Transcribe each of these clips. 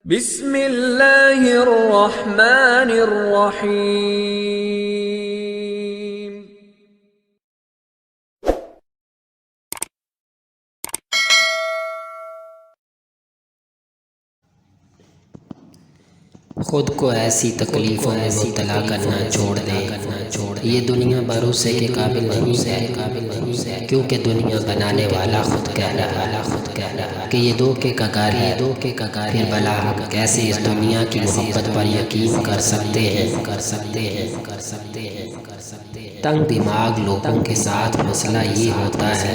بسم اللہ الرحمن الرحیم۔ خود کو ایسی تکلیفوں میں مبتلا کرنا چھوڑ دے۔ یہ دنیا بھروسے کے قابل نہیں ہے، کیونکہ دنیا بنانے والا خود کہہ رہا کہ یہ دھوکے کا گھر ہے۔ پھر بھلا ہم کیسے اس دنیا کی محبت پر یقین کر سکتے ہیں؟ تنگ دماغ لوگوں کے ساتھ مسئلہ یہ ہوتا ہے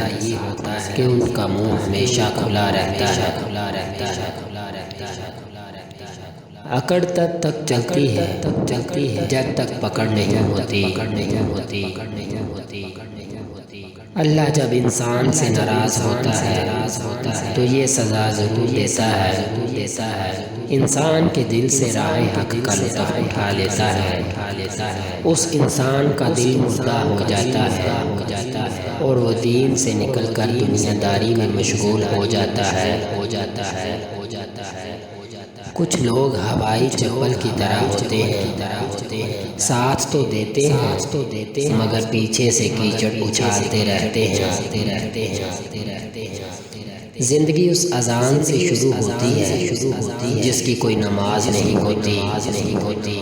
کہ ان کا منہ ہمیشہ کھلا رہتا ہے۔ اکڑ تک چلتی ہے جب تک پکڑ نہیں ہوتی۔ اللہ جب انسان سے ناراض ہوتا ہے تو یہ سزا ضرور دیتا ہے۔ انسان کے دل سے راہ حق کا لطف اٹھا لیتا ہے۔ اس انسان کا دل مردہ ہو جاتا ہے اور وہ دین سے نکل کر دنیا داری میں مشغول ہو جاتا ہے۔ کچھ لوگ ہوائی چپل کی طرح ہوتے ہیں، ساتھ تو دیتے ہیں مگر پیچھے سے کیچڑ اچھالتے رہتے ہیں۔ زندگی اس اذان سے شروع ہوتی ہے جس کی کوئی نماز نہیں ہوتی،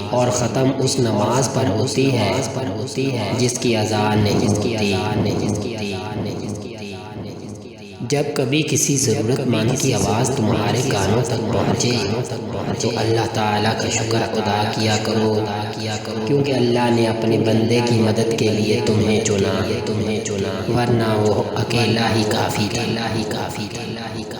اور ختم اس نماز پر ہوتی ہے جس کی اذان نہیں ہوتی۔ جب کبھی کسی ضرورت مند کی آواز تمہارے کانوں تک پہنچے تو اللہ تعالیٰ کا شکر ادا کیا کرو، کیونکہ اللہ نے اپنے بندے کی مدد کے لیے تمہیں چنا، ورنہ وہ اکیلا ہی کافی تھا۔